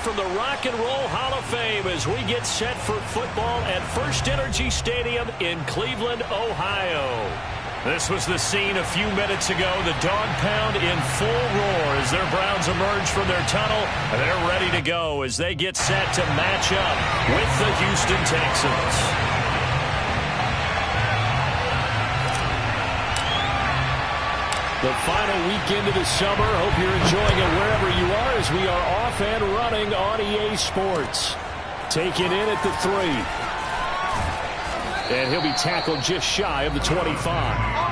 from the Rock and Roll Hall of Fame as we get set for football at First Energy Stadium in Cleveland, Ohio. This was the scene a few minutes ago. The dog pound in full roar as their Browns emerge from their tunnel. They're ready to go as they get set to match up with the Houston Texans. The final weekend of the summer. Hope you're enjoying it wherever you are as we are off and running on EA Sports. Taken in at the 3. And he'll be tackled just shy of the 25.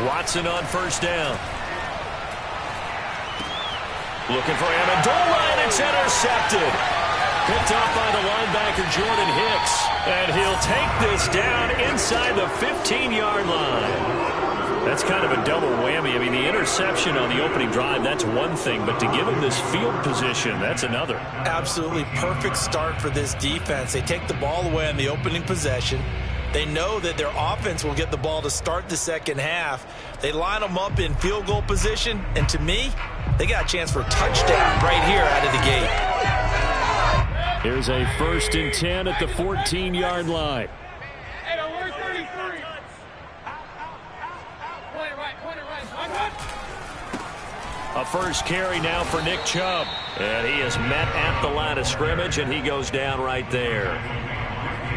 Watson on first down. Looking for Amendola, and it's intercepted. Picked off by the linebacker Jordan Hicks. And he'll take this down inside the 15-yard line. That's kind of a double whammy. I mean, the interception on the opening drive, that's one thing. But to give him this field position, that's another. Absolutely perfect start for this defense. They take the ball away on the opening possession. They know that their offense will get the ball to start the second half. They line them up in field goal position, and to me, they got a chance for a touchdown right here out of the gate. Here's a 1st and 10 at the 14-yard line. A first carry now for Nick Chubb. And he is met at the line of scrimmage, and he goes down right there.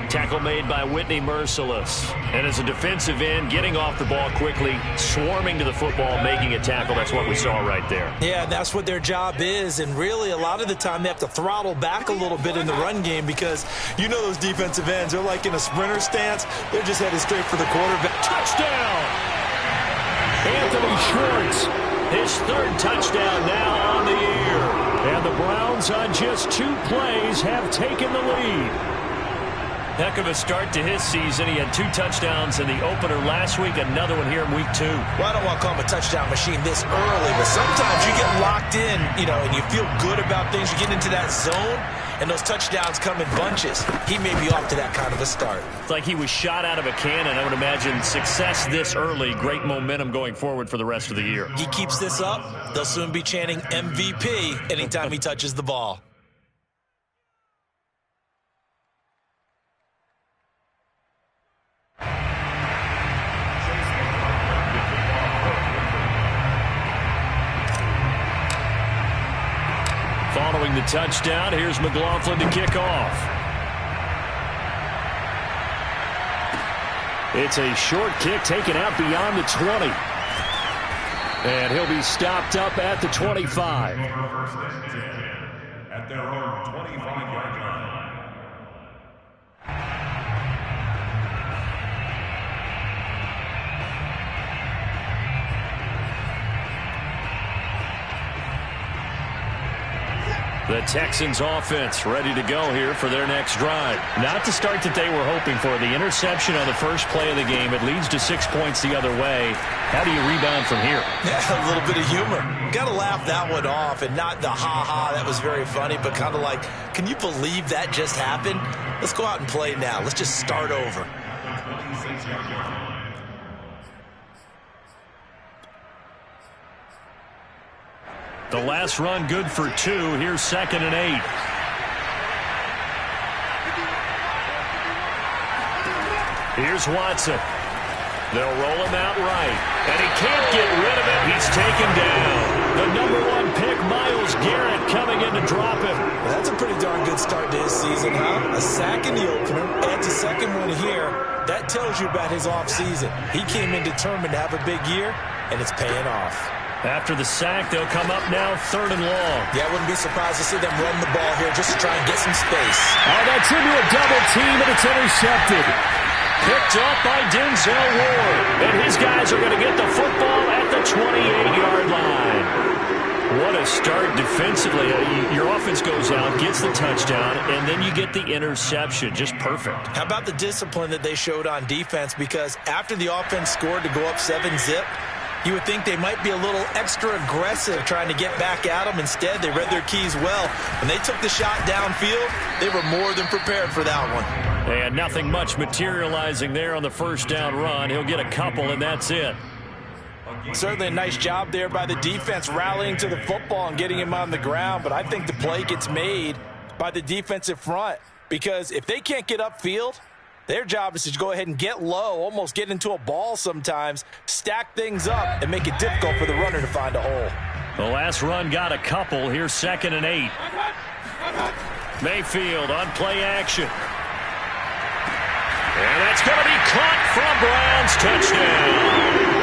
Tackle made by Whitney Merciless. And as a defensive end, getting off the ball quickly, swarming to the football, making a tackle. That's what we saw right there. Yeah, that's what their job is. And really, a lot of the time, they have to throttle back a little bit in the run game because you know those defensive ends, they're like in a sprinter stance. They're just headed straight for the quarterback. Touchdown! Anthony Schwartz, his 3rd touchdown now on the year. And the Browns on just 2 plays have taken the lead. Heck of a start to his season. He had 2 touchdowns in the opener last week, another one here in week 2. Well, I don't want to call him a touchdown machine this early, but sometimes you get locked in, and you feel good about things. You get into that zone, and those touchdowns come in bunches. He may be off to that kind of a start. It's like he was shot out of a cannon. I would imagine success this early, great momentum going forward for the rest of the year. He keeps this up, they'll soon be chanting MVP anytime he touches the ball. Following the touchdown, here's McLaughlin to kick off. It's a short kick taken out beyond the 20. And he'll be stopped up at the 25. At their own 25-yard line. The Texans offense ready to go here for their next drive. Not the start that they were hoping for. The interception on the first play of the game. It leads to 6 points the other way. How do you rebound from here? Yeah, a little bit of humor. Got to laugh that one off, and not the ha-ha, that was very funny, but kind of like, can you believe that just happened? Let's go out and play now. Let's just start over. The last run good for 2. Here's 2nd and 8. Here's Watson. They'll roll him out right. And he can't get rid of it. He's taken down. The #1 pick, Miles Myles Garrett coming in to drop him. Well, that's a pretty darn good start to his season, huh? A sack in the opener, adds a second one here. That tells you about his offseason. He came in determined to have a big year, and it's paying off. After the sack, they'll come up now 3rd and long. Yeah, I wouldn't be surprised to see them run the ball here just to try and get some space. Oh, that's into a double team, and it's intercepted. Picked up by Denzel Ward. And his guys are going to get the football at the 28-yard line. What a start defensively. Your offense goes out, gets the touchdown, and then you get the interception. Just perfect. How about the discipline that they showed on defense? Because after the offense scored to go up 7-zip, you would think they might be a little extra aggressive trying to get back at them. Instead, they read their keys well. When they took the shot downfield, they were more than prepared for that one. And nothing much materializing there on the first down run. He'll get a couple, and that's it. Certainly a nice job there by the defense rallying to the football and getting him on the ground. But I think the play gets made by the defensive front. Because if they can't get upfield, their job is to go ahead and get low, almost get into a ball sometimes, stack things up, and make it difficult for the runner to find a hole. The last run got a couple. Here's 2nd and 8. Mayfield on play action. And that's going to be caught from Browns. Touchdown.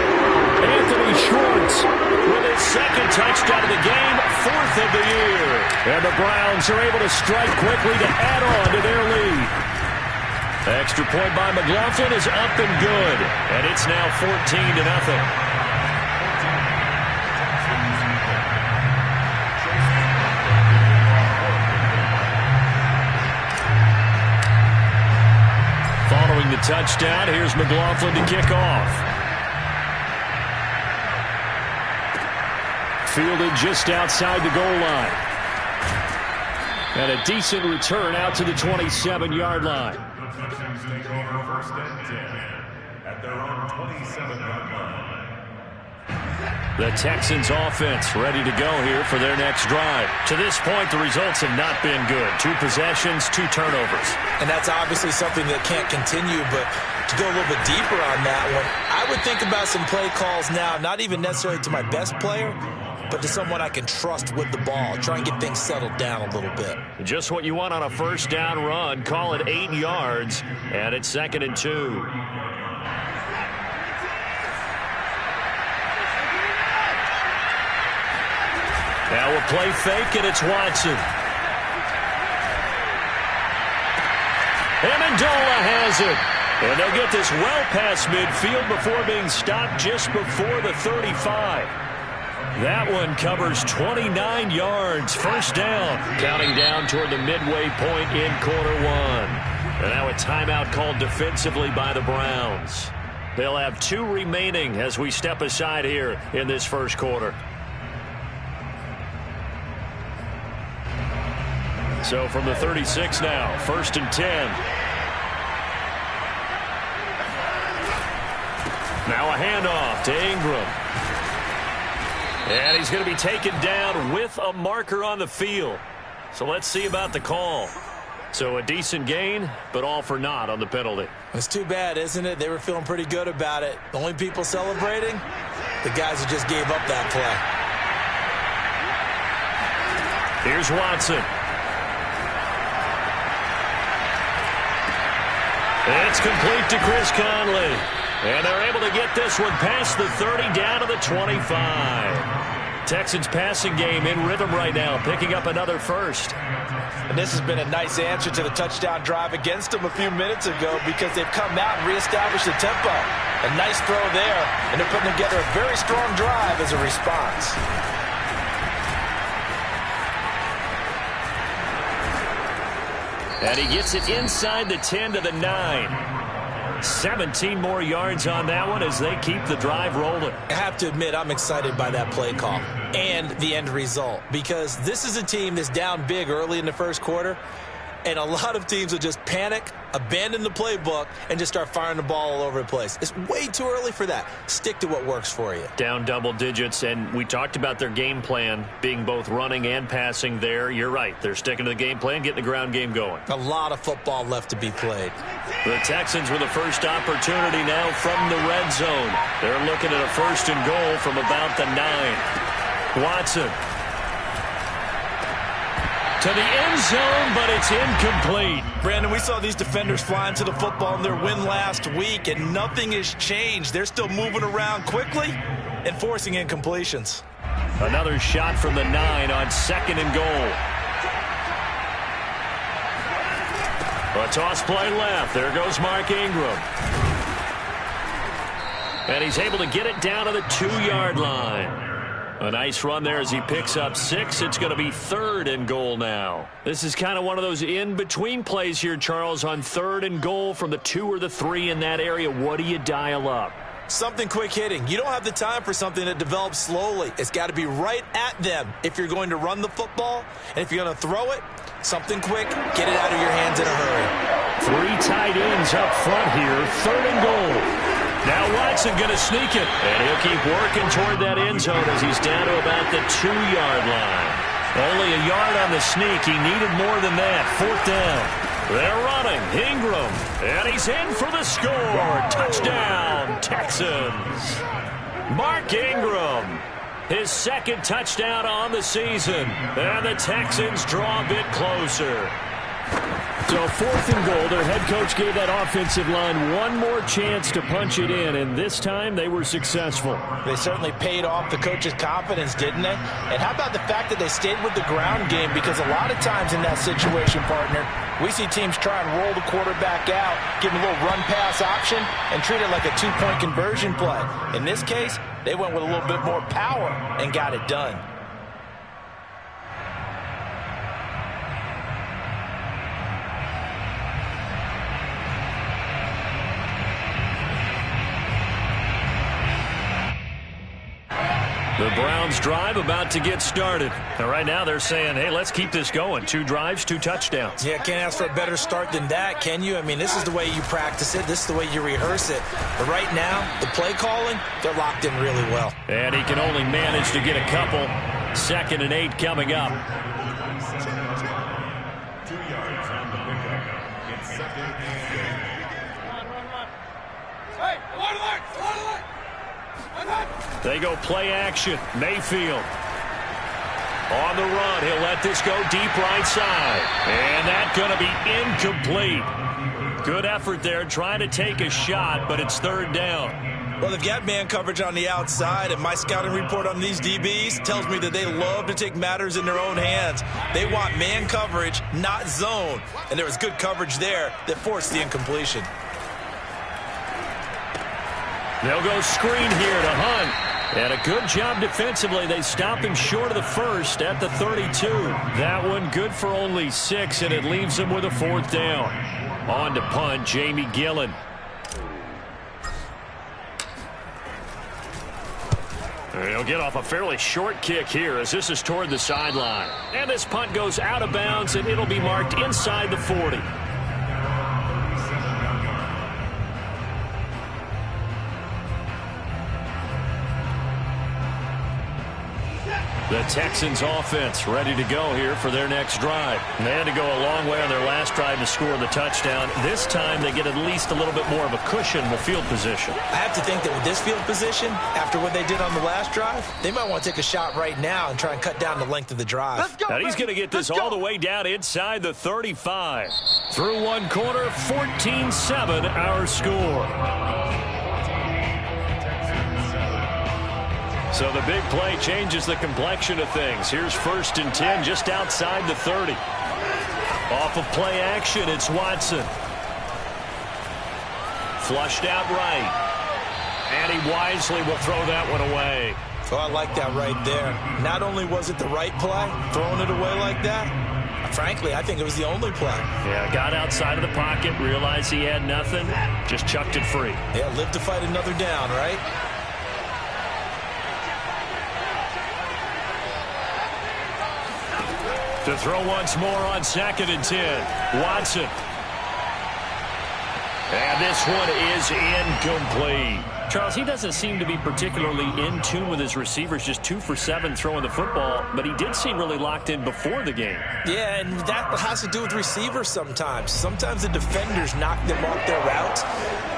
Anthony Schwartz with his 2nd touchdown of the game, 4th of the year. And the Browns are able to strike quickly to add on to their lead. Extra point by McLaughlin is up and good. And it's now 14-0. Following the touchdown, here's McLaughlin to kick off. Fielded just outside the goal line. And a decent return out to the 27-yard line. Take over 1st and 10 at their own 27-yard line. The Texans offense ready to go here for their next drive. To this point, the results have not been good. 2 possessions, 2 turnovers. And that's obviously something that can't continue, but to go a little bit deeper on that one, I would think about some play calls now, not even necessarily to my best player, but to someone I can trust with the ball. Try and get things settled down a little bit. Just what you want on a first down run. Call it 8 yards, and it's 2nd and 2. Now a play fake, and it's Watson. Amendola has it. And they'll get this well past midfield before being stopped just before the 35. That one covers 29 yards. First down. Counting down toward the midway point in quarter 1. And now a timeout called defensively by the Browns. They'll have 2 remaining as we step aside here in this first quarter. So from the 36 now, 1st and 10. Now a handoff to Ingram. And he's going to be taken down with a marker on the field. So let's see about the call. So a decent gain, but all for naught on the penalty. It's too bad, isn't it? They were feeling pretty good about it. The only people celebrating, the guys who just gave up that play. Here's Watson. It's complete to Chris Conley. And they're able to get this one past the 30 down to the 25. Texans passing game in rhythm right now, picking up another first. And this has been a nice answer to the touchdown drive against them a few minutes ago because they've come out and reestablished the tempo. A nice throw there, and they're putting together a very strong drive as a response. And he gets it inside the 10 to the 9. 17 more yards on that one as they keep the drive rolling. I have to admit, I'm excited by that play call and the end result because this is a team that's down big early in the first quarter, and a lot of teams will just panic, abandon the playbook, and just start firing the ball all over the place. It's way too early for that. Stick to what works for you. Down double digits, and we talked about their game plan being both running and passing there. You're right. They're sticking to the game plan, getting the ground game going. A lot of football left to be played. The Texans with the first opportunity now from the red zone. They're looking at a 1st and goal from about the 9. Watson. to the end zone, but it's incomplete. Brandon, we saw these defenders flying to the football in their win last week, and nothing has changed. They're still moving around quickly and forcing incompletions. Another shot from the 9 on 2nd and goal. A toss play left. There goes Mark Ingram. And he's able to get it down to the 2-yard line. A nice run there as he picks up 6. It's going to be 3rd and goal now. This is kind of one of those in-between plays here, Charles, on 3rd and goal from the 2 or the 3 in that area. What do you dial up? Something quick hitting. You don't have the time for something that develops slowly. It's got to be right at them if you're going to run the football. And if you're going to throw it, something quick, get it out of your hands in a hurry. 3 tight ends up front here. 3rd and goal. Now Watson going to sneak it. And he'll keep working toward that end zone as he's down to about the 2-yard line. Only a yard on the sneak. He needed more than that. 4th down. They're running. Ingram. And he's in for the score. Touchdown, Texans. Mark Ingram. His 2nd touchdown on the season. And the Texans draw a bit closer. So 4th and goal, their head coach gave that offensive line one more chance to punch it in, and this time they were successful. They certainly paid off the coach's confidence, didn't they? And how about the fact that they stayed with the ground game? Because a lot of times in that situation, partner, we see teams try and roll the quarterback out, give him a little run-pass option, and treat it like a 2-point conversion play. In this case, they went with a little bit more power and got it done. The Browns drive about to get started. And right now they're saying, hey, let's keep this going. 2 drives, 2 touchdowns. Yeah, can't ask for a better start than that, can you? I mean, this is the way you practice it. This is the way you rehearse it. But right now, the play calling, they're locked in really well. And he can only manage to get a couple. 2nd and 8 coming up. 2 yards on the pickup. It's 2nd and 8. They go play action. Mayfield. On the run. He'll let this go deep right side. And that's going to be incomplete. Good effort there trying to take a shot, but it's 3rd down. Well, they've got man coverage on the outside, and my scouting report on these DBs tells me that they love to take matters in their own hands. They want man coverage, not zone. And there was good coverage there that forced the incompletion. They'll go screen here to Hunt. And a good job defensively. They stop him short of the 1st at the 32. That one good for only 6, and it leaves them with a 4th down. On to punt, Jamie Gillen. He'll get off a fairly short kick here as this is toward the sideline. And this punt goes out of bounds, and it'll be marked inside the 40. The Texans offense ready to go here for their next drive. They had to go a long way on their last drive to score the touchdown. This time they get at least a little bit more of a cushion with field position. I have to think that with this field position, after what they did on the last drive, they might want to take a shot right now and try and cut down the length of the drive. Let's go, and he's going to get this all the way down inside the 35. Through one quarter, 14-7 our score. So the big play changes the complexion of things. Here's 1st and 10 just outside the 30. Off of play action, it's Watson. Flushed out right. And he wisely will throw that one away. Oh, I like that right there. Not only was it the right play, throwing it away like that, frankly, I think it was the only play. Yeah, got outside of the pocket, realized he had nothing, just chucked it free. Yeah, live to fight another down, right? To throw once more on 2nd and 10. Watson. And this one is incomplete. Charles, he doesn't seem to be particularly in tune with his receivers, just 2 for 7 throwing the football, but he did seem really locked in before the game. Yeah, and that has to do with receivers sometimes. Sometimes the defenders knock them off their routes,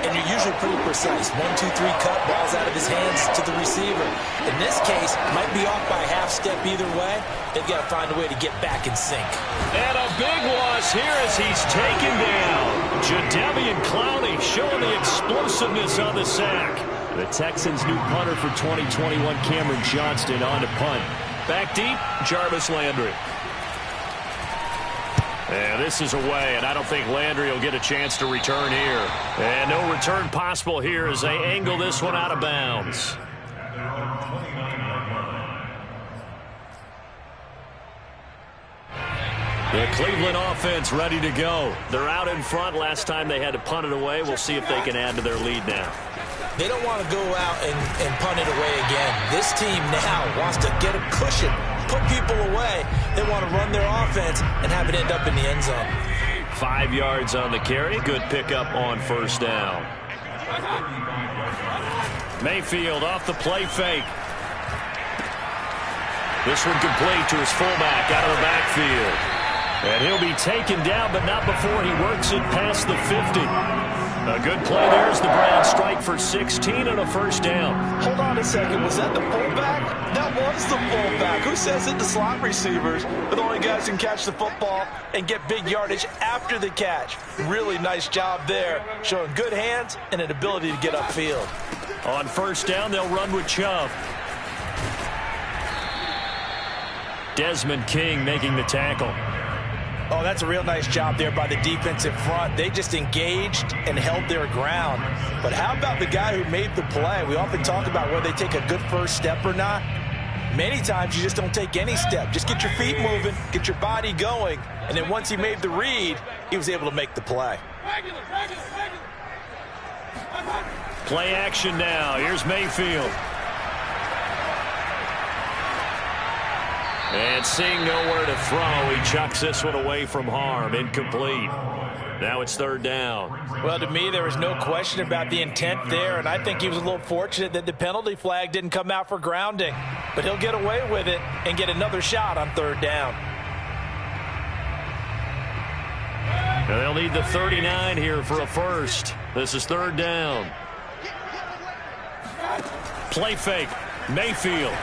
and you're usually pretty precise. 1, 2, 3 cut, balls out of his hands to the receiver. In this case, might be off by a half step either way. They've got to find a way to get back in sync. And a big loss here as he's taken down. Jadeveon Clowney showing the explosiveness on the sack. The Texans' new punter for 2021, Cameron Johnston, on to punt. Back deep, Jarvis Landry. And this is away, and I don't think Landry will get a chance to return here. And no return possible here as they angle this one out of bounds. The Cleveland offense ready to go. They're out in front. Last time they had to punt it away. We'll see if they can add to their lead now. They don't want to go out and punt it away again. This team now wants to get a cushion, put people away. They want to run their offense and have it end up in the end zone. 5 yards on the carry. Good pickup on first down. Mayfield off the play fake. This one complete to his fullback out of the backfield. And he'll be taken down, but not before he works it past the 50. A good play there as the Browns strike for 16 and a first down. Hold on a second. Was that the fullback? That was the fullback. Who says it? The slot receivers are the only guys who can catch the football and get big yardage after the catch. Really nice job there, showing good hands and an ability to get upfield. On first down, they'll run with Chubb. Desmond King making the tackle. Oh, that's a real nice job there by the defensive front. They just engaged and held their ground. But how about the guy who made the play? We often talk about whether they take a good first step or not. Many times you just don't take any step. Just get your feet moving, get your body going, and then once he made the read, he was able to make the play. Play action now. Here's Mayfield. And seeing nowhere to throw, he chucks this one away from harm. Incomplete. Now it's third down. Well, to me, there was no question about the intent there, and I think he was a little fortunate that the penalty flag didn't come out for grounding. But he'll get away with it and get another shot on third down. And they'll need the 39 here for a first. This is third down. Play fake. Mayfield.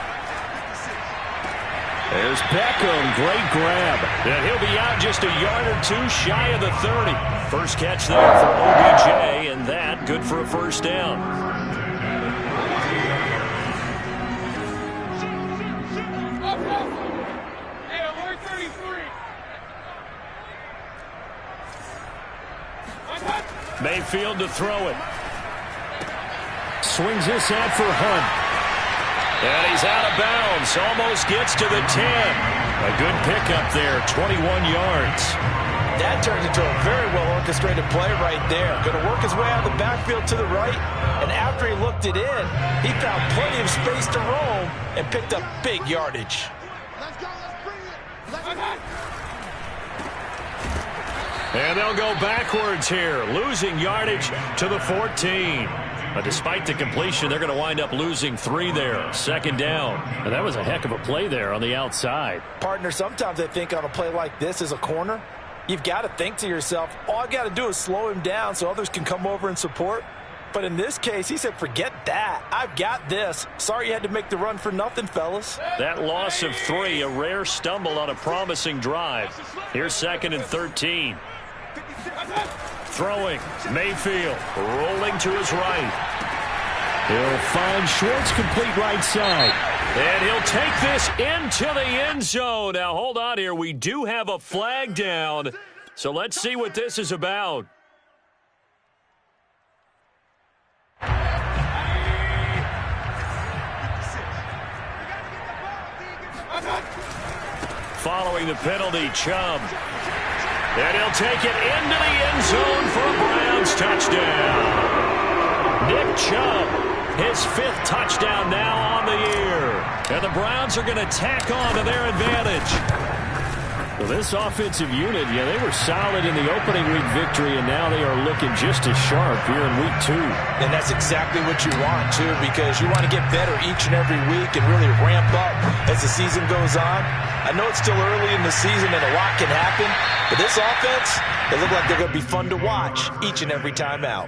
There's Beckham. Great grab. And he'll be out just a yard or two shy of the 30. First catch there for OBJ, and that good for a first down. Mayfield to throw it. Swings this out for Hunt. And he's out of bounds. Almost gets to the 10. A good pickup there, 21 yards. That turned into a very well-orchestrated play right there. Going to work his way out of the backfield to the right. And after he looked it in, he found plenty of space to roam and picked up big yardage. Let's go. Let's bring it. And they'll go backwards here, losing yardage to the 14. But despite the completion, they're going to wind up losing 3 there. Second down. And that was a heck of a play there on the outside. Partner, sometimes I think on a play like this as a corner, you've got to think to yourself, all I got to do is slow him down so others can come over and support. But in this case, he said, forget that. I've got this. Sorry you had to make the run for nothing, fellas. That loss of 3, a rare stumble on a promising drive. Here's second and 13. Throwing, Mayfield, rolling to his right. He'll find Schwartz, complete right side. And he'll take this into the end zone. Now, hold on here. We do have a flag down. So let's see what this is about. Following the penalty, Chubb. And he'll take it into the end zone for a Browns touchdown. Nick Chubb, his 5th touchdown now on the year. And the Browns are going to tack on to their advantage. Well, this offensive unit, yeah, they were solid in the opening week victory, and now they are looking just as sharp here in week 2. And that's exactly what you want, too, because you want to get better each and every week and really ramp up as the season goes on. I know it's still early in the season and a lot can happen, but this offense, they look like they're going to be fun to watch each and every time out.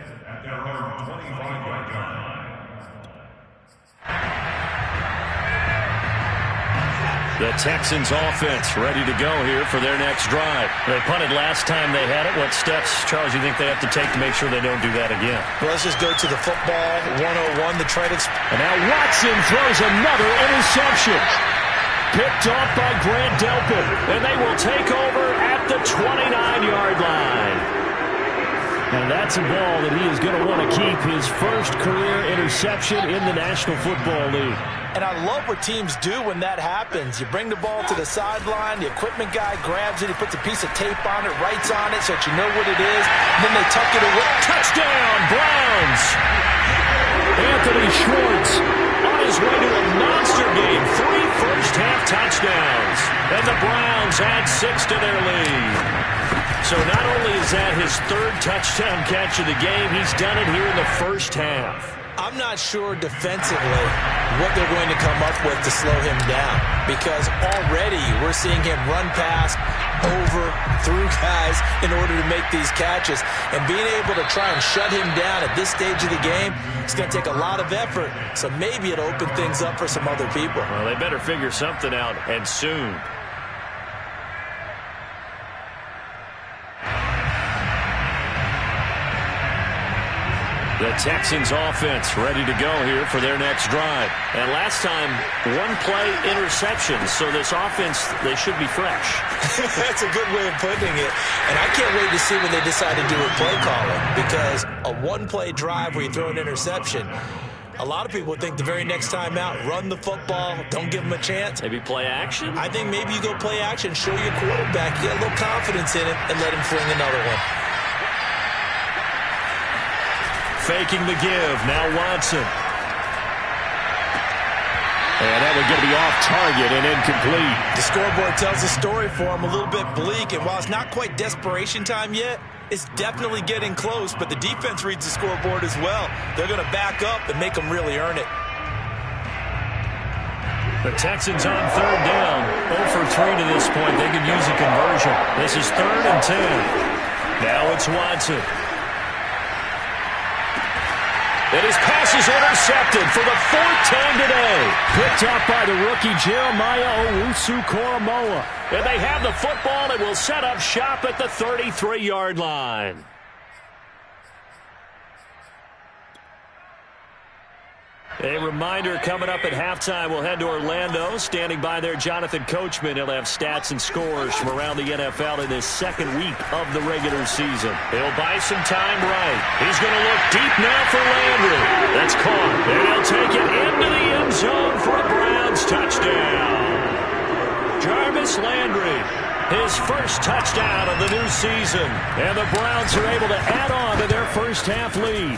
The Texans offense ready to go here for their next drive. They punted last time they had it. What steps, Charles, you think they have to take to make sure they don't do that again? Well, let's just go to the football 101, the try to... And now Watson throws another interception. Picked off by Grant Delpit. And they will take over at the 29-yard line. And that's a ball that he is going to want to keep, his first career interception in the National Football League. And I love what teams do when that happens. You bring the ball to the sideline, the equipment guy grabs it, he puts a piece of tape on it, writes on it so that you know what it is, and then they tuck it away. Touchdown, Browns! Anthony Schwartz on his way to a monster game. 3 first-half touchdowns. And the Browns add 6 to their lead. So not only is that his 3rd touchdown catch of the game, he's done it here in the first half. I'm not sure defensively what they're going to come up with to slow him down, because already we're seeing him run past, over, through guys in order to make these catches. And being able to try and shut him down at this stage of the game, it's going to take a lot of effort. So maybe it'll open things up for some other people. Well, they better figure something out, and soon. The Texans offense ready to go here for their next drive. And last time, 1-play interception. So this offense, they should be fresh. That's a good way of putting it. And I can't wait to see what they decide to do with play calling, because a 1-play drive where you throw an interception, a lot of people would think the very next time out, run the football, don't give them a chance. Maybe play action? I think maybe you go play action, show your quarterback, get a little confidence in it, and let him fling another one. Faking the give. Now Watson. And that would going to be off target and incomplete. The scoreboard tells the story for him, a little bit bleak. And while it's not quite desperation time yet, it's definitely getting close. But the defense reads the scoreboard as well. They're going to back up and make them really earn it. The Texans on 3rd down. 0 for 3 to this point. They could use a conversion. This is 3rd and 10. Now it's Watson. And his pass is intercepted for the 4th time today. Picked up by the rookie Jeremiah Owusu-Koramoah. And they have the football and will set up shop at the 33-yard line. A reminder, coming up at halftime, we'll head to Orlando. Standing by there, Jonathan Coachman. He'll have stats and scores from around the NFL in his 2nd week of the regular season. He'll buy some time right. He's going to look deep now for Landry. That's caught. And he'll take it into the end zone for a Browns touchdown. Jarvis Landry, his first touchdown of the new season. And the Browns are able to add on to their first half lead.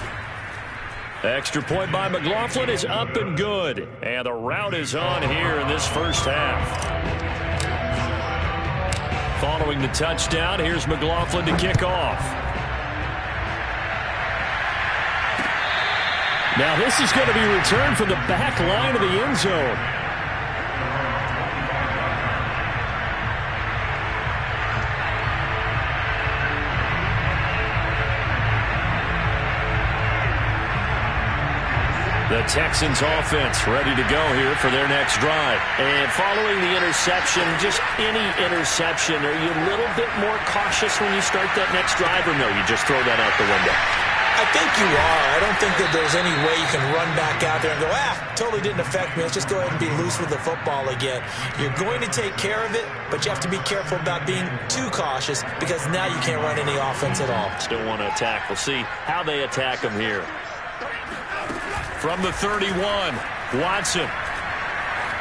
Extra point by McLaughlin is up and good. And the route is on here in this first half. Following the touchdown, here's McLaughlin to kick off. Now this is going to be returned from the back line of the end zone. The Texans offense ready to go here for their next drive. And following the interception, just any interception, are you a little bit more cautious when you start that next drive, or no, you just throw that out the window? I think you are. I don't think that there's any way you can run back out there and go, totally didn't affect me. Let's just go ahead and be loose with the football again. You're going to take care of it, but you have to be careful about being too cautious, because now you can't run any offense at all. Still want to attack. We'll see how they attack them here. From the 31, Watson.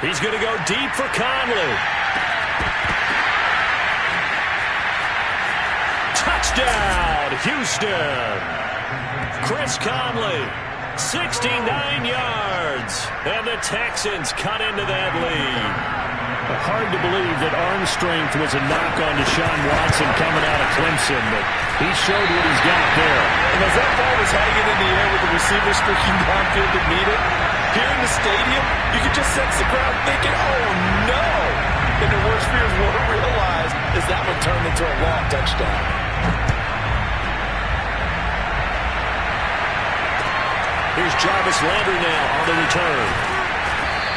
He's going to go deep for Conley. Touchdown, Houston. Chris Conley, 69 yards. And the Texans cut into that lead. Hard to believe that arm strength was a knock on Deshaun Watson coming out of Clemson, but he showed what he's got there. And as that ball was hanging in the air with the receiver streaking downfield to meet it, here in the stadium, you could just sense the crowd thinking, oh no! And the worst fears were realized as that one turned into a long touchdown. Here's Jarvis Landry now on the return.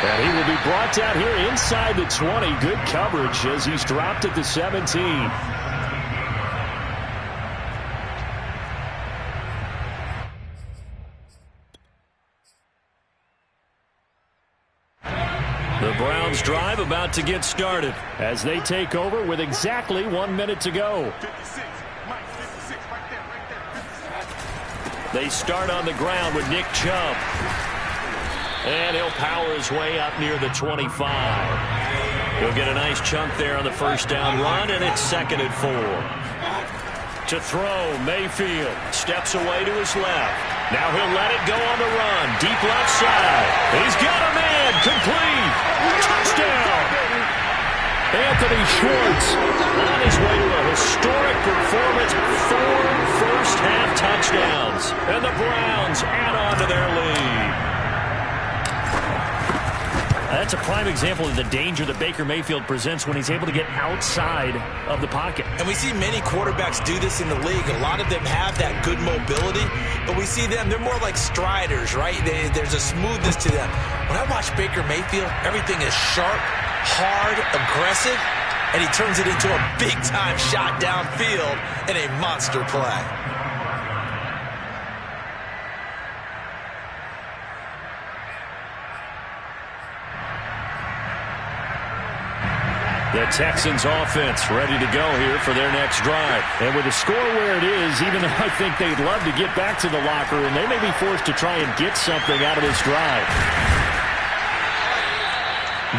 And he will be brought down here inside the 20. Good coverage as he's dropped at the 17. The Browns drive about to get started as they take over with exactly 1 minute to go. 56. Mike, 56, right there, right there. 56. They start on the ground with Nick Chubb. And he'll power his way up near the 25. He'll get a nice chunk there on the first down run, and it's 2nd and 4. To throw, Mayfield steps away to his left. Now he'll let it go on the run. Deep left side. He's got a man. Complete. Touchdown. Anthony Schwartz on his way to a historic performance. 4 first-half touchdowns. And the Browns add on to their lead. That's a prime example of the danger that Baker Mayfield presents when he's able to get outside of the pocket. And we see many quarterbacks do this in the league. A lot of them have that good mobility, but we see them, they're more like striders, right? There's a smoothness to them. When I watch Baker Mayfield, everything is sharp, hard, aggressive, and he turns it into a big-time shot downfield and a monster play. The Texans offense ready to go here for their next drive. And with the score where it is, even though I think they'd love to get back to the locker room, they may be forced to try and get something out of this drive.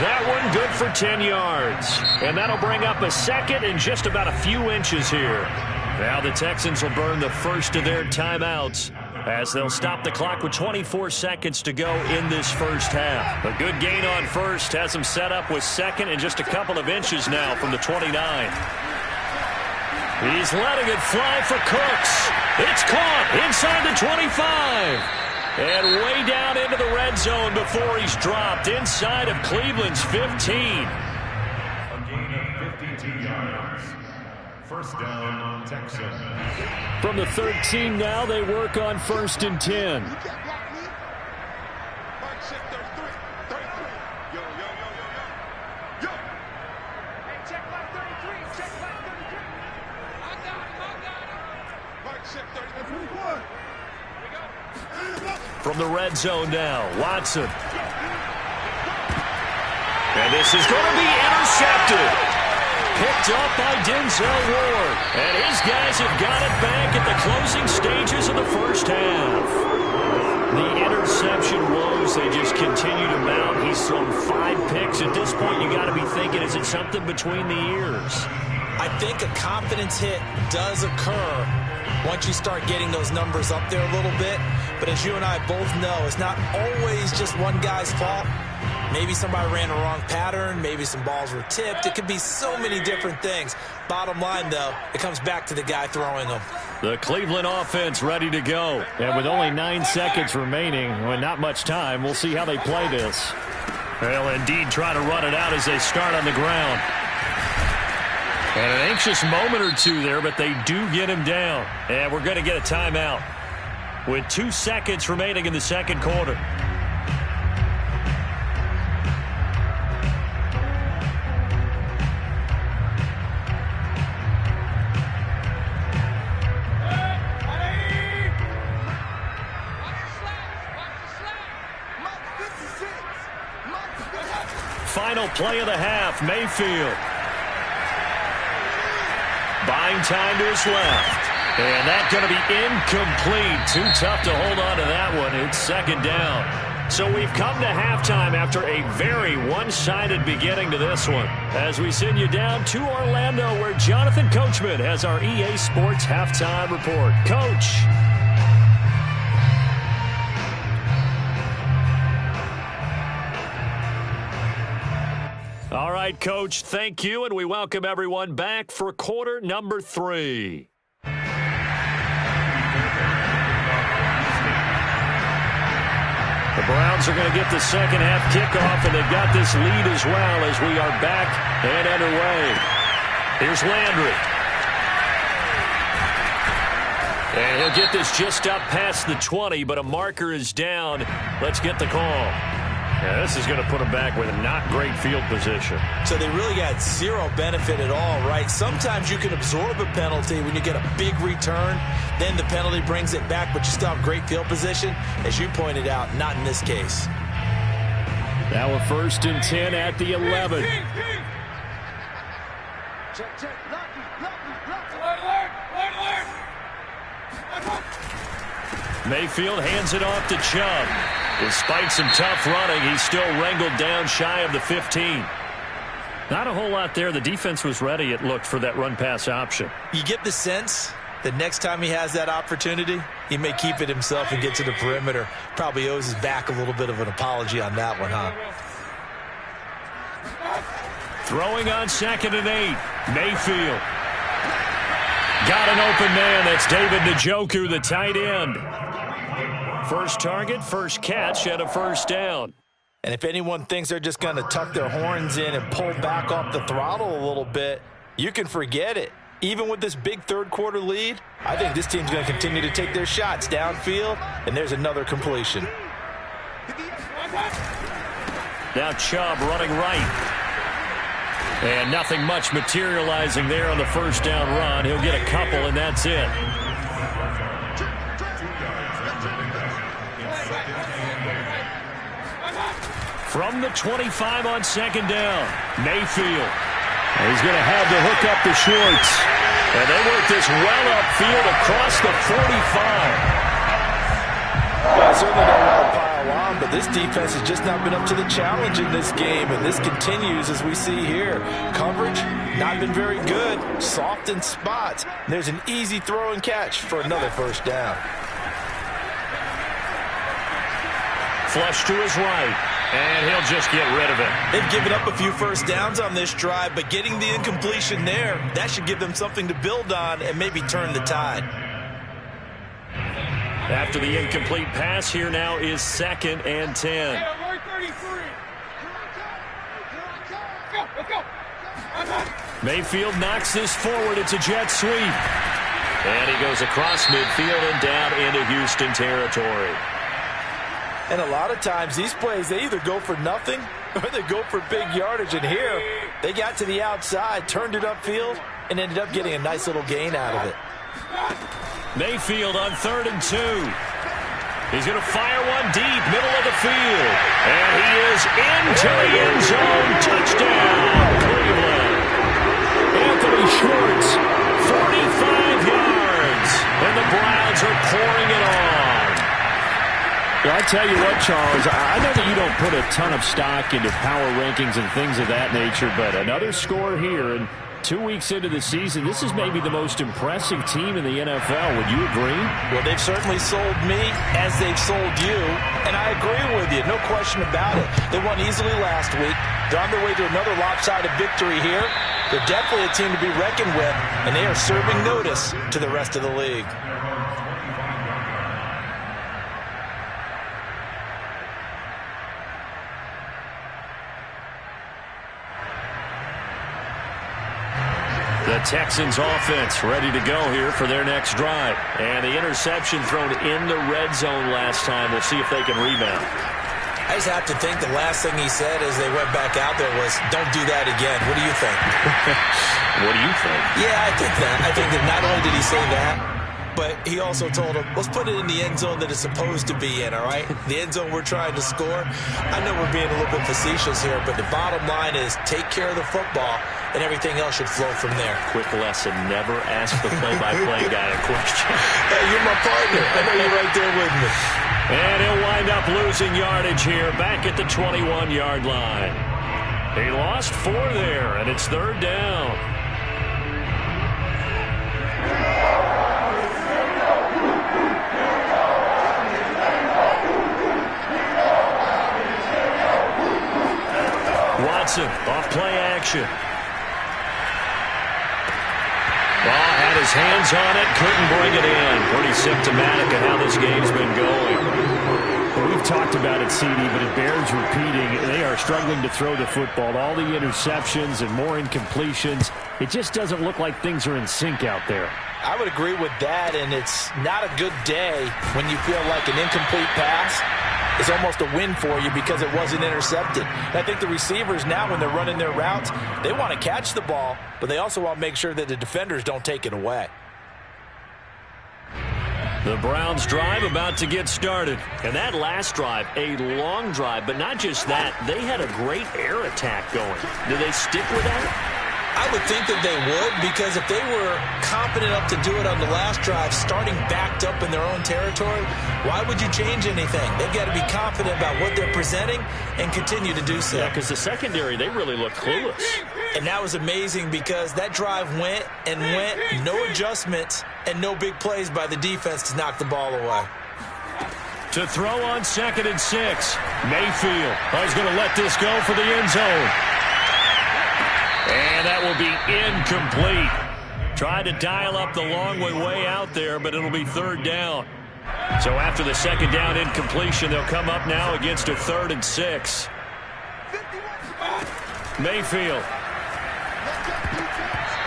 That one good for 10 yards. And that'll bring up a second and just about a few inches here. Now the Texans will burn the first of their timeouts as they'll stop the clock with 24 seconds to go in this first half. A good gain on first has them set up with second and just a couple of inches now from the 29. He's letting it fly for Cooks. It's caught inside the 25. And way down into the red zone before he's dropped inside of Cleveland's 15. A gain of 52 yards. First down, Texans. From the 13 now, they work on 1st and 10. You can't block me. Mark shit 33. 33. Yo, yo, yo, yo, yo. Yo. Hey, check my 33. Check my 33. I got it. Mark shit 33. We go. From the red zone now, Watson. And this is going to be intercepted. Picked up by Denzel Ward. And his guys have got it back at the closing stages of the first half. The interception woes, they just continue to mount. He's thrown 5 picks. At this point, you got to be thinking, is it something between the ears? I think a confidence hit does occur once you start getting those numbers up there a little bit. But as you and I both know, it's not always just one guy's fault. Maybe somebody ran a wrong pattern. Maybe some balls were tipped. It could be so many different things. Bottom line, though, it comes back to the guy throwing them. The Cleveland offense ready to go. And with only 9 seconds remaining, well, not much time, we'll see how they play this. They'll indeed try to run it out as they start on the ground. And an anxious moment or two there, but they do get him down. And we're going to get a timeout with 2 seconds remaining in the second quarter. Final play of the half, Mayfield. Buying time to his left. And that's going to be incomplete. Too tough to hold on to that one. It's second down. So we've come to halftime after a very one-sided beginning to this one. As we send you down to Orlando, where Jonathan Coachman has our EA Sports halftime report. Coach. All right, right, Coach. Thank you, and we welcome everyone back for quarter number 3. The Browns are going to get the second half kickoff, and they've got this lead as well as we are back and underway. Here's Landry. And he'll get this just up past the 20, but a marker is down. Let's get the call. Yeah, this is going to put them back with a not great field position. So they really got zero benefit at all, right? Sometimes you can absorb a penalty when you get a big return. Then the penalty brings it back, but you still have great field position. As you pointed out, not in this case. Now a 1st and 10 at the 11. Check. Mayfield hands it off to Chubb. Despite some tough running, he's still wrangled down shy of the 15. Not a whole lot there. The defense was ready, it looked, for that run-pass option. You get the sense that next time he has that opportunity, he may keep it himself and get to the perimeter. Probably owes his back a little bit of an apology on that one, huh? Throwing on 2nd and 8. Mayfield. Got an open man. That's David Njoku, the tight end. First target, first catch, and a 1st down. And if anyone thinks they're just going to tuck their horns in and pull back off the throttle a little bit, you can forget it. Even with this big third-quarter lead, I think this team's going to continue to take their shots downfield, and there's another completion. Now Chubb running right. And nothing much materializing there on the 1st down run. He'll get a couple, and that's it. From the 25 on 2nd down, Mayfield. And he's going to have to hook up to Schwartz. And they work this well upfield across the 45. Well, I certainly don't want to pile on, but this defense has just not been up to the challenge in this game, and this continues as we see here. Coverage, not been very good. Soft in spots. And there's an easy throw and catch for another 1st down. Flush to his right, and he'll just get rid of it. They've given up a few 1st downs on this drive, but getting the incompletion there, that should give them something to build on and maybe turn the tide. After the incomplete pass, here now is 2nd and 10. Mayfield knocks this forward. It's a jet sweep. And he goes across midfield and down into Houston territory. And a lot of times these plays, they either go for nothing or they go for big yardage. And here, they got to the outside, turned it upfield, and ended up getting a nice little gain out of it. Mayfield on 3rd and 2. He's going to fire one deep, middle of the field. And he is into the end zone. Touchdown, Cleveland. Anthony Schwartz, 45 yards. And the Browns are pouring it on. Well, I tell you what, Charles, I know that you don't put a ton of stock into power rankings and things of that nature, but another score here, and 2 weeks into the season, this is maybe the most impressive team in the NFL. Would you agree? Well, they've certainly sold me as they've sold you, and I agree with you, no question about it. They won easily last week. They're on their way to another lopsided victory here. They're definitely a team to be reckoned with, and they are serving notice to the rest of the league. The Texans offense ready to go here for their next drive. And the interception thrown in the red zone last time. We'll see if they can rebound. I just have to think the last thing he said as they went back out there was, don't do that again. What do you think? What do you think? Yeah, I think that. I think that not only did he say that, but he also told him, let's put it in the end zone that it's supposed to be in, all right? The end zone we're trying to score. I know we're being a little bit facetious here, but the bottom line is take care of the football, and everything else should flow from there. Quick lesson, never ask the play-by-play guy a question. Hey, you're my partner. I know you're right there with me. And he'll wind up losing yardage here back at the 21-yard line. He lost 4 there, and it's 3rd down. Watson off play action. Ball had his hands on it, couldn't bring it in. Pretty symptomatic of how this game's been going. We've talked about it, CD, but it bears repeating. They are struggling to throw the football. All the interceptions and more incompletions. It just doesn't look like things are in sync out there. I would agree with that, and it's not a good day when you feel like an incomplete pass is almost a win for you because it wasn't intercepted. And I think the receivers now, when they're running their routes, they want to catch the ball, but they also want to make sure that the defenders don't take it away. The Browns drive about to get started. And that last drive, a long drive, but not just that. They had a great air attack going. Do they stick with that? I would think that they would, because if they were confident enough to do it on the last drive, starting backed up in their own territory, why would you change anything? They've got to be confident about what they're presenting and continue to do so. Yeah, because the secondary, they really look clueless. And that was amazing because that drive went and went, no adjustments and no big plays by the defense to knock the ball away. To throw on 2nd and 6. Mayfield is going to let this go for the end zone. And that will be incomplete. Tried to dial up the long way out there, but it'll be 3rd down. So after the 2nd down incompletion, they'll come up now against a 3rd and 6. Mayfield.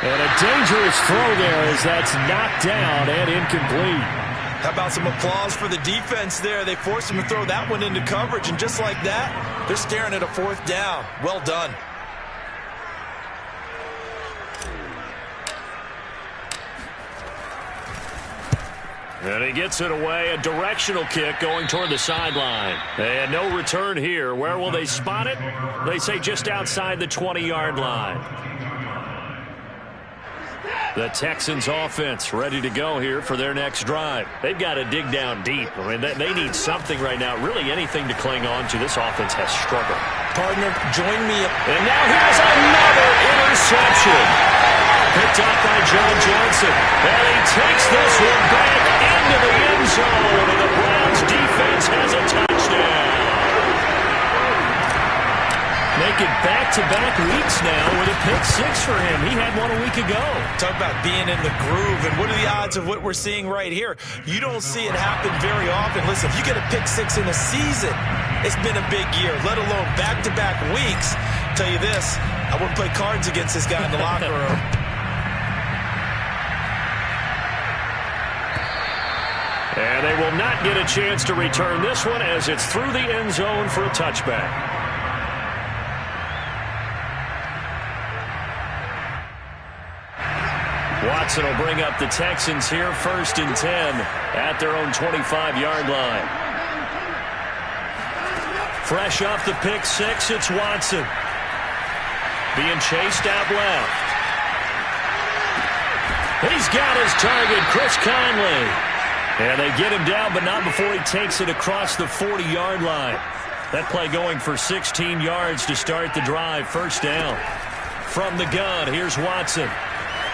And a dangerous throw there as that's knocked down and incomplete. How about some applause for the defense there? They forced him to throw that one into coverage, and just like that, they're staring at a 4th down. Well done. And he gets it away, a directional kick going toward the sideline. And no return here. Where will they spot it? They say just outside the 20-yard line. The Texans offense ready to go here for their next drive. They've got to dig down deep. I mean, they need something right now, really anything to cling on to. This offense has struggled. Partner, join me. And now here's another interception. Picked up by John Johnson. And he takes this one back into the end zone. And the Browns defense has a touchdown. Making back-to-back weeks now with a pick 6 for him. He had one a week ago. Talk about being in the groove. And what are the odds of what we're seeing right here? You don't see it happen very often. Listen, if you get a pick 6 in a season, it's been a big year, let alone back-to-back weeks. I'll tell you this, I wouldn't play cards against this guy in the locker room. And they will not get a chance to return this one as it's through the end zone for a touchback. Watson will bring up the Texans here, 1st and 10 at their own 25-yard line. Fresh off the pick 6, it's Watson. Being chased out left. He's got his target, Chris Conley. And they get him down, but not before he takes it across the 40-yard line. That play going for 16 yards to start the drive, 1st down. From the gun, here's Watson.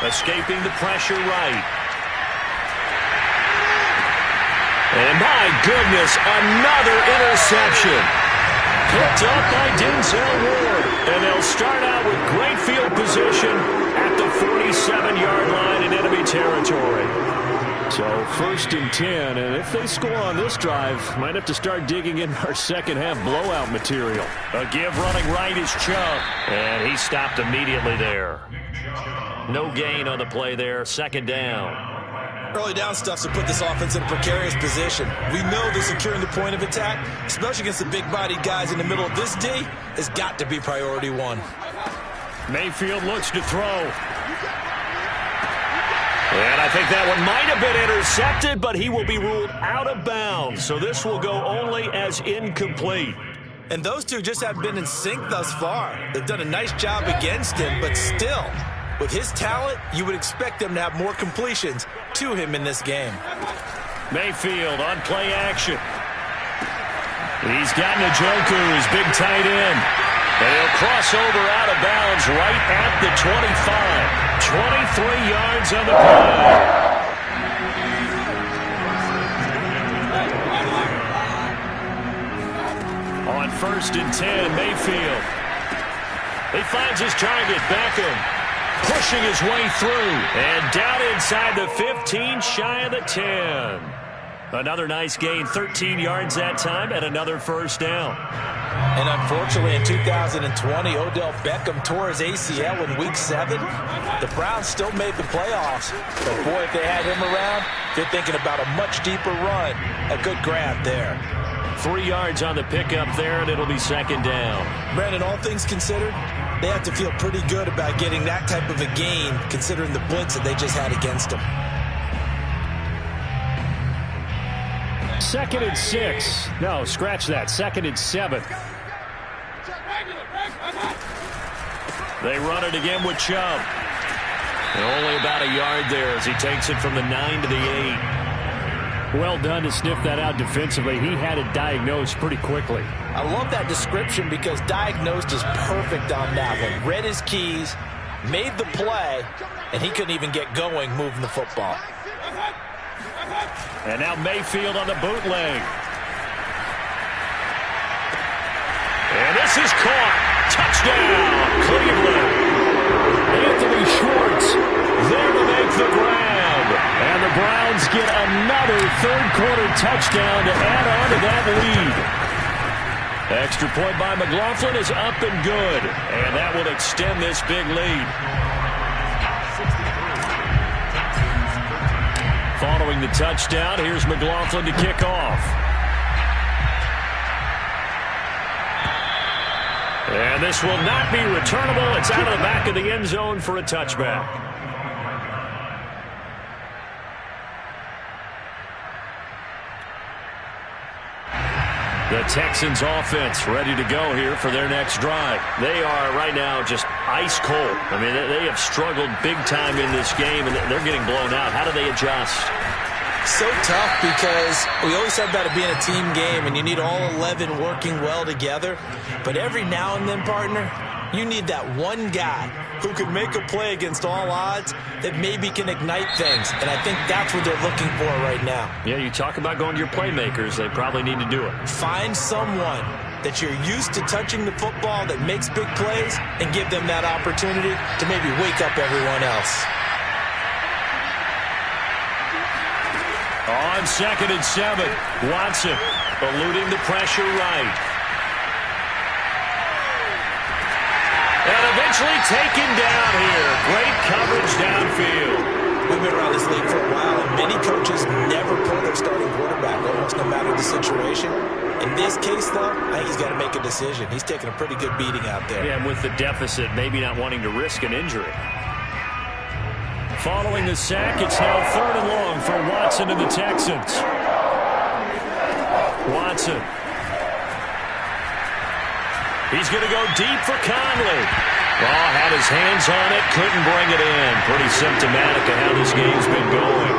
Escaping the pressure right. And my goodness, another interception. Picked up by Denzel Ward. And they'll start out with great field position at the 47-yard line in enemy territory. So 1st and 10, and if they score on this drive, might have to start digging in our second-half blowout material. A give running right is Chubb. And he stopped immediately there. No gain on the play there, 2nd down. Early down stuff to put this offense in a precarious position. We know that securing the point of attack, especially against the big-bodied guys in the middle of this D, has got to be priority 1. Mayfield looks to throw. And I think that one might have been intercepted, but he will be ruled out of bounds. So this will go only as incomplete. And those two just have been in sync thus far. They've done a nice job against him, but still, with his talent, you would expect them to have more completions to him in this game. Mayfield on play action. He's got Njoku, his big tight end. And he'll cross over out of bounds right at the 25. 23 yards on the play. On 1st and 10, Mayfield. He finds his target, Beckham, pushing his way through. And down inside the 15, shy of the 10. Another nice gain, 13 yards that time, and another first down. And unfortunately, in 2020, Odell Beckham tore his ACL in Week 7. The Browns still made the playoffs. But, boy, if they had him around, they're thinking about a much deeper run. A good grab there. 3 yards on the pickup there, and it'll be second down. Brandon, all things considered, they have to feel pretty good about getting that type of a gain, considering the blitz that they just had against them. 2nd and 6. No, scratch that. 2nd and 7. They run it again with Chubb. And only about a yard there as he takes it from the 9 to the 8. Well done to sniff that out defensively. He had it diagnosed pretty quickly. I love that description because diagnosed is perfect on that one. Read his keys, made the play, and he couldn't even get going moving the football. And now Mayfield on the bootleg. And this is caught. Touchdown, Cleveland. Anthony Schwartz there to make the grab. And the Browns get another third-quarter touchdown to add on to that lead. Extra point by McLaughlin is up and good. And that will extend this big lead. Following the touchdown, here's McLaughlin to kick off. And this will not be returnable. It's out of the back of the end zone for a touchback. The Texans offense ready to go here for their next drive. They are right now just ice cold. I mean, they have struggled big time in this game, and they're getting blown out. How do they adjust? So tough because we always talk about it being a team game, and you need all 11 working well together. But every now and then, partner, you need that one guy who can make a play against all odds that maybe can ignite things. And I think that's what they're looking for right now. Yeah, you talk about going to your playmakers. They probably need to do it. Find someone that you're used to touching the football that makes big plays and give them that opportunity to maybe wake up everyone else. On 2nd and 7, Watson eluding the pressure right. And eventually taken down here. Great coverage downfield. We've been around this league for a while, and many coaches never pull their starting quarterback, almost no matter the situation. In this case, though, I think he's got to make a decision. He's taking a pretty good beating out there. Yeah, and with the deficit, maybe not wanting to risk an injury. Following the sack, it's now 3rd and long for Watson and the Texans. Watson. He's going to go deep for Conley. Oh, had his hands on it, couldn't bring it in. Pretty symptomatic of how this game's been going.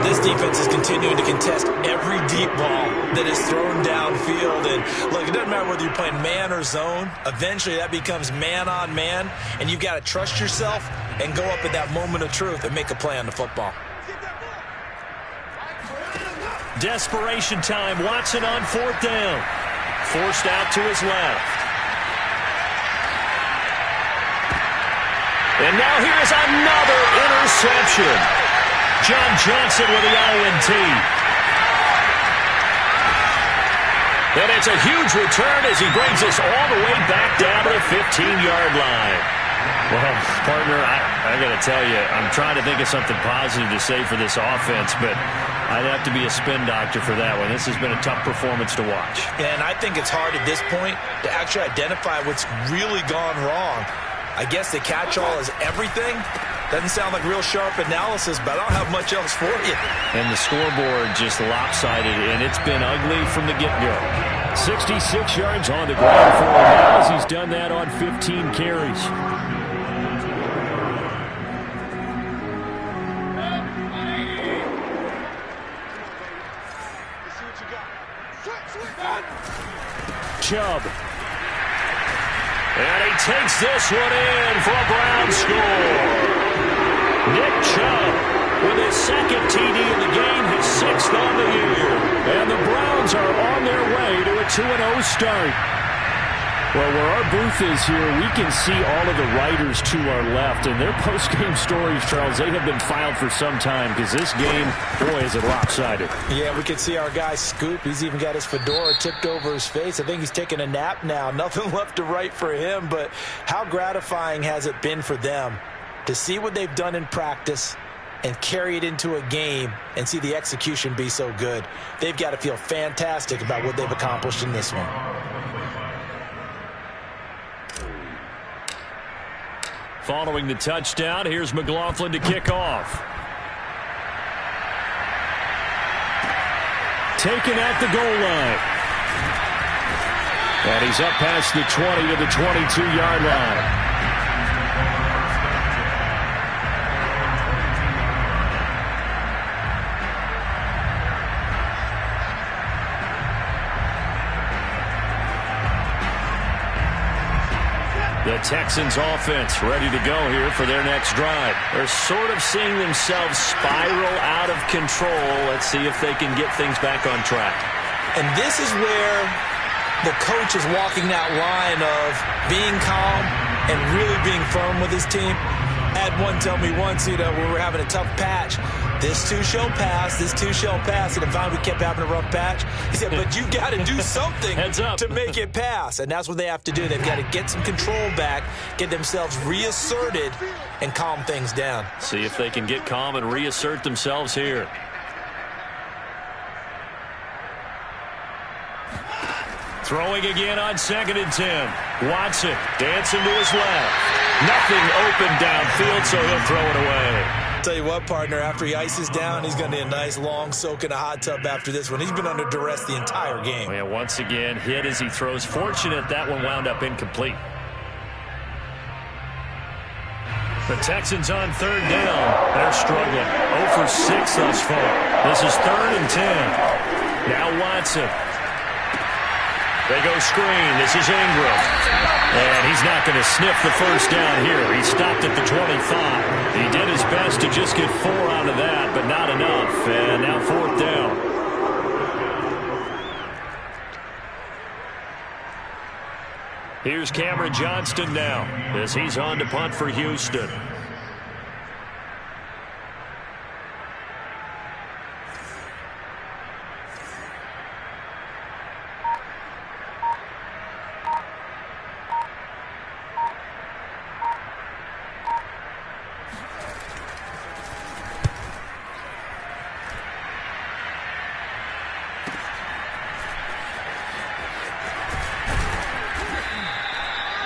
This defense is continuing to contest every deep ball that is thrown downfield. And, look, it doesn't matter whether you're playing man or zone. Eventually, that becomes man-on-man, and you've got to trust yourself and go up at that moment of truth and make a play on the football. Desperation time. Watson on 4th down. Forced out to his left. And now here's another interception. John Johnson with the INT. And it's a huge return as he brings us all the way back down to the 15-yard line. Well, partner, I got to tell you, I'm trying to think of something positive to say for this offense, but I'd have to be a spin doctor for that one. This has been a tough performance to watch. And I think it's hard at this point to actually identify what's really gone wrong. I guess the catch-all is everything. Doesn't sound like real sharp analysis, but I don't have much else for you. And the scoreboard just lopsided, and it's been ugly from the get-go. 66 yards on the ground for him now as he's done that on 15 carries. Chubb. And he takes this one in for a Brown score. Nick Chubb with his 2nd TD in the game, his 6th on the year. And the Browns are on their way to a 2-0 start. Well, where our booth is here, we can see all of the writers to our left, and their post-game stories, Charles, they have been filed for some time because this game, boy, is it lopsided. Yeah, we can see our guy Scoop. He's even got his fedora tipped over his face. I think he's taking a nap now. Nothing left to write for him, but how gratifying has it been for them to see what they've done in practice and carry it into a game and see the execution be so good. They've got to feel fantastic about what they've accomplished in this one. Following the touchdown, here's McLaughlin to kick off. Taken at the goal line. And he's up past the 20 to the 22-yard line. The Texans offense ready to go here for their next drive. They're sort of seeing themselves spiral out of control. Let's see if they can get things back on track. And this is where the coach is walking that line of being calm and really being firm with his team. I had one tell me once, when we were having a tough patch, this too shall pass, this too shall pass. And if we kept having a rough patch, he said, but you got to do something to make it pass. And that's what they have to do. They've got to get some control back, get themselves reasserted, and calm things down. See if they can get calm and reassert themselves here. Throwing again on 2nd and 10. Watson dancing to his left. Nothing open downfield, so he'll throw it away. Tell you what, partner, after he ices down, he's going to need a nice long soak in a hot tub after this one. He's been under duress the entire game. Yeah, once again, hit as he throws. Fortunate that one wound up incomplete. The Texans on 3rd down. They're struggling. 0 for 6 thus far. This is 3rd and 10. Now Watson. They go screen. This is Ingram. And he's not going to sniff the first down here. He stopped at the 25. He did his best to just get 4 out of that, but not enough. And now 4th down. Here's Cameron Johnston now as he's on to punt for Houston.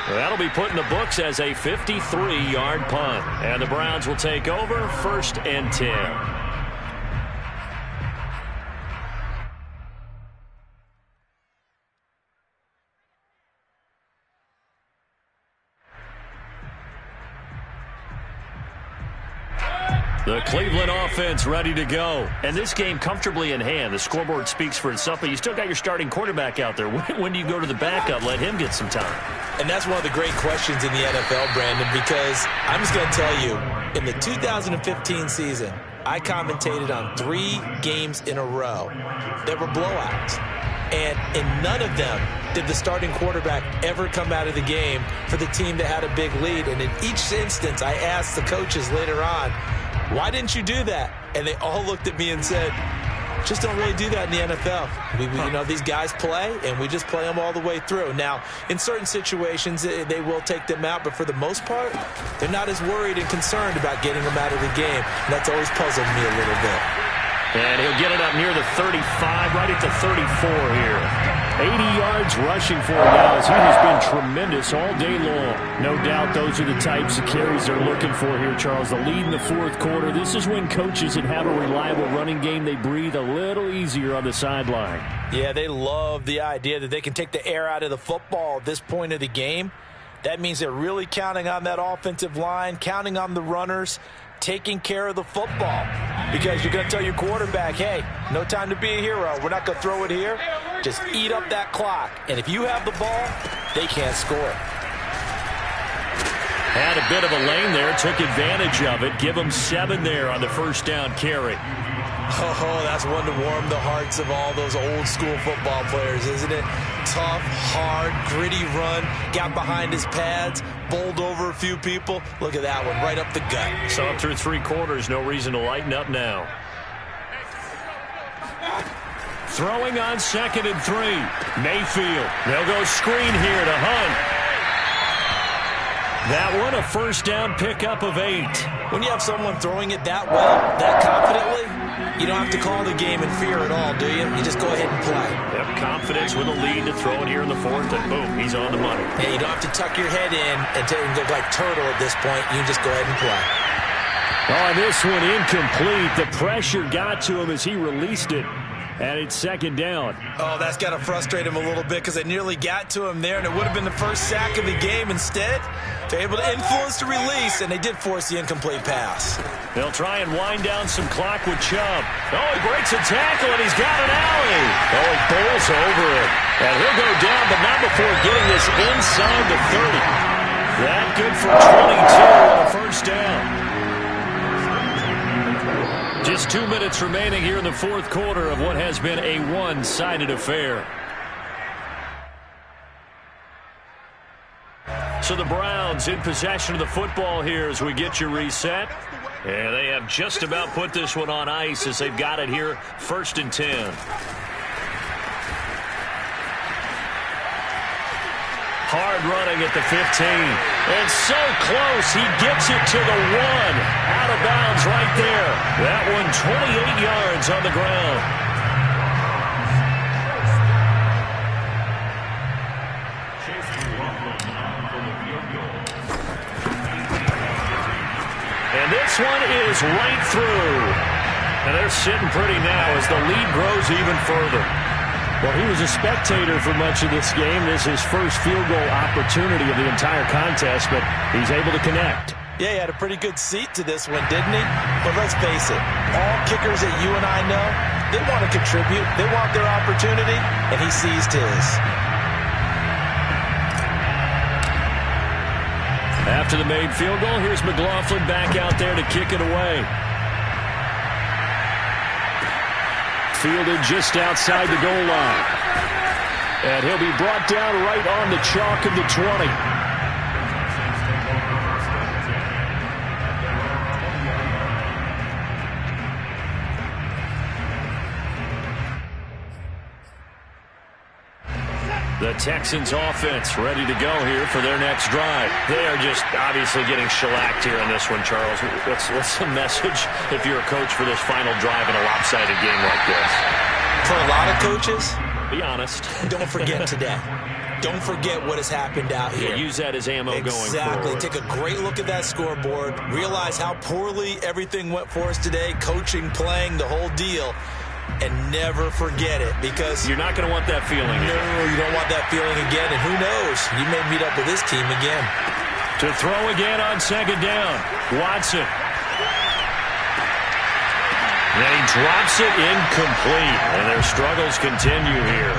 That'll be put in the books as a 53-yard punt. And the Browns will take over 1st and 10. The Cleveland offense ready to go. And this game comfortably in hand. The scoreboard speaks for itself, but you still got your starting quarterback out there. When do you go to the backup? Let him get some time. And that's one of the great questions in the NFL, Brandon, because I'm just going to tell you, in the 2015 season, I commentated on 3 games in a row that were blowouts. And in none of them did the starting quarterback ever come out of the game for the team that had a big lead. And in each instance, I asked the coaches later on, why didn't you do that? And they all looked at me and said, just don't really do that in the NFL. These guys play, and we just play them all the way through. Now, in certain situations, they will take them out, but for the most part, they're not as worried and concerned about getting them out of the game. And that's always puzzled me a little bit. And he'll get it up near the 35, right at the 34 here. 80 yards rushing for him now as he has been tremendous all day long. No doubt those are the types of carries they're looking for here, Charles. The lead in the 4th quarter. This is when coaches that have a reliable running game, they breathe a little easier on the sideline. Yeah, they love the idea that they can take the air out of the football at this point of the game. That means they're really counting on that offensive line, counting on the runners, taking care of the football. Because you're going to tell your quarterback, hey, no time to be a hero. We're not going to throw it here. Just eat up that clock. And if you have the ball, they can't score. Had a bit of a lane there, took advantage of it. Give them 7 there on the 1st down carry. Oh, that's one to warm the hearts of all those old school football players, isn't it? Tough, hard, gritty run, got behind his pads, bowled over a few people. Look at that one, right up the gut. So through 3 quarters, no reason to lighten up now. Throwing on 2nd and 3. Mayfield. They'll go screen here to Hunt. That one, a first down pickup of 8. When you have someone throwing it that well, that confidently, you don't have to call the game in fear at all, do you? You just go ahead and play. Yep, confidence with a lead to throw it here in the 4th, and boom, he's on the money. Yeah, you don't have to tuck your head in and look like turtle at this point. You just go ahead and play. Oh, this one incomplete. The pressure got to him as he released it. And it's 2nd down. Oh, that's got to frustrate him a little bit because it nearly got to him there, and it would have been the first sack of the game. Instead, they're able to influence the release, and they did force the incomplete pass. They'll try and wind down some clock with Chubb. Oh, he breaks a tackle, and he's got an alley. Oh, he bowls over it. And he'll go down, but not before getting this inside the 30. That good for 22 on a first down. Just 2 minutes remaining here in the 4th quarter of what has been a one-sided affair. So the Browns in possession of the football here as we get your reset. And they have just about put this one on ice as they've got it here, 1st and 10. Hard running at the 15. And so close, he gets it to the 1. Out of bounds right there. That one 28 yards on the ground. And this one is right through. And they're sitting pretty now as the lead grows even further. Well, he was a spectator for much of this game. This is his first field goal opportunity of the entire contest, but he's able to connect. Yeah, he had a pretty good seat to this one, didn't he? But let's face it, all kickers that you and I know, they want to contribute. They want their opportunity, and he seized his. After the made field goal, here's McLaughlin back out there to kick it away. Fielded just outside the goal line. And he'll be brought down right on the chalk of the 20. The Texans offense ready to go here for their next drive. They are just obviously getting shellacked here in this one, Charles. What's the message if you're a coach for this final drive in a lopsided game like this? For a lot of coaches, be honest. Don't forget today. Don't forget what has happened out here. Yeah, use that as ammo going forward. Exactly. Take a great look at that scoreboard. Realize how poorly everything went for us today. Coaching, playing, the whole deal. And never forget it, because you're not going to want that feeling. No, you don't want that feeling again. And who knows? You may meet up with this team again. To throw again on 2nd down. Watson. And he drops it incomplete. And their struggles continue here.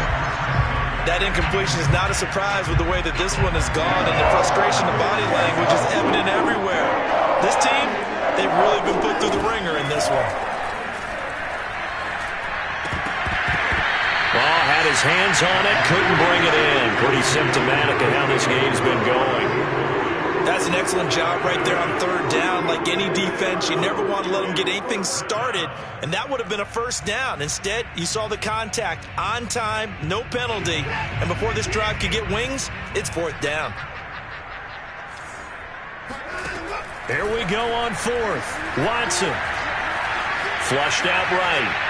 That incompletion is not a surprise with the way that this one has gone, and the frustration, the body language is evident everywhere. This team, they've really been put through the ringer in this one. Ball had his hands on it, couldn't bring it in. Pretty symptomatic of how this game's been going. That's an excellent job right there on 3rd down. Like any defense, you never want to let them get anything started, and that would have been a first down. Instead, you saw the contact on time, no penalty, and before this drive could get wings, it's 4th down. Here we go on 4th. Watson. Flushed out right.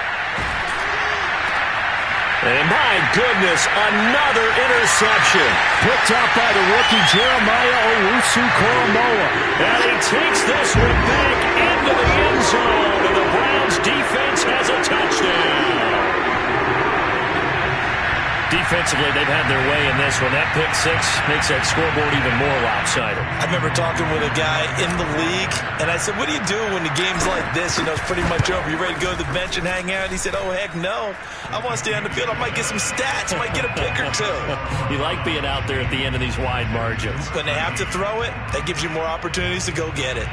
And my goodness, another interception. Picked up by the rookie Jeremiah Owusu-Koramoah. And he takes this one back into the end zone. And the Browns defense has a touchdown. Defensively, they've had their way in this one. That pick 6 makes that scoreboard even more lopsided. I remember talking with a guy in the league, and I said, what do you do when the game's like this? You know, it's pretty much over. You ready to go to the bench and hang out? He said, oh, heck no. I want to stay on the field. I might get some stats. I might get a pick or two. You like being out there at the end of these wide margins. When they have to throw it, that gives you more opportunities to go get it.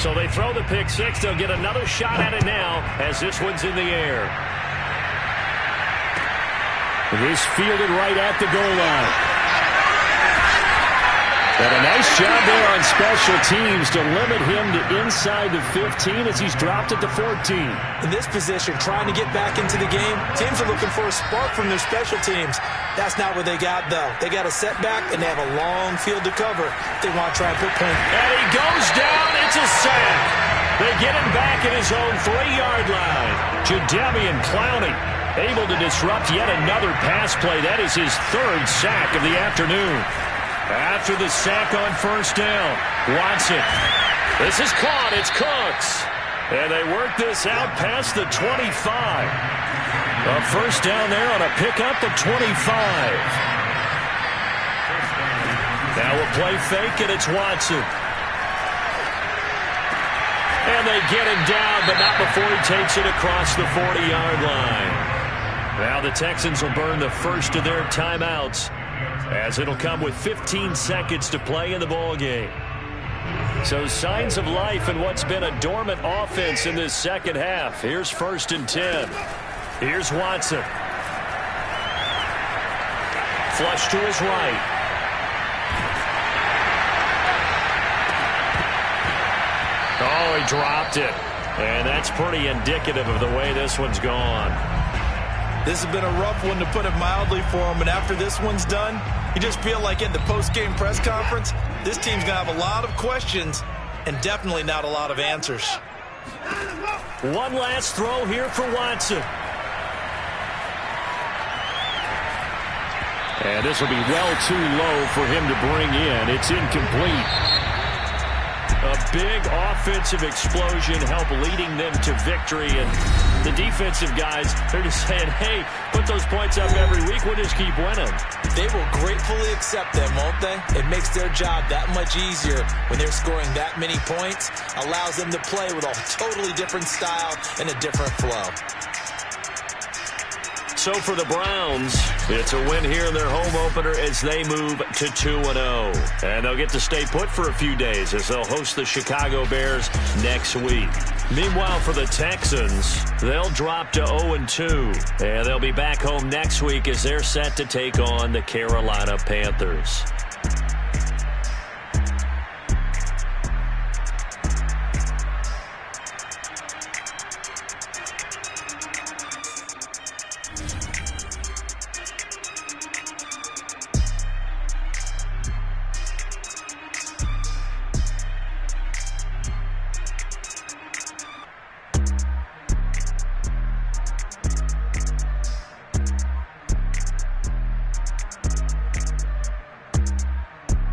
So they throw the pick six. They'll get another shot at it now as this one's in the air. This fielded right at the goal line. And a nice job there on special teams to limit him to inside the 15 as he's dropped it to 14. In this position, trying to get back into the game, teams are looking for a spark from their special teams. That's not what they got, though. They got a setback, and they have a long field to cover if they want to try and put points. And he goes down. It's a sack. They get him back at his own 3-yard line. Jadeveon Clowney able to disrupt yet another pass play. That is his 3rd sack of the afternoon. After the sack on first down, Watson. This is caught. It's Cooks. And they work this out past the 25. A first down there on a pickup at 25. Now a play fake, and it's Watson. And they get him down, but not before he takes it across the 40-yard line. Now the Texans will burn the first of their timeouts, as it'll come with 15 seconds to play in the ballgame. So signs of life in what's been a dormant offense in this second half. Here's 1st and 10. Here's Watson. Flush to his right. Oh, he dropped it. And that's pretty indicative of the way this one's gone. This has been a rough one, to put it mildly, for him. And after this one's done, you just feel like at the post-game press conference, this team's going to have a lot of questions and definitely not a lot of answers. One last throw here for Watson. And this will be well too low for him to bring in. It's incomplete. A big offensive explosion helped leading them to victory. And the defensive guys, they're just saying, hey, put those points up every week. We'll just keep winning. They will gratefully accept them, won't they? It makes their job that much easier when they're scoring that many points. Allows them to play with a totally different style and a different flow. So for the Browns, it's a win here in their home opener as they move to 2-0. And they'll get to stay put for a few days as they'll host the Chicago Bears next week. Meanwhile, for the Texans, they'll drop to 0-2. And they'll be back home next week as they're set to take on the Carolina Panthers.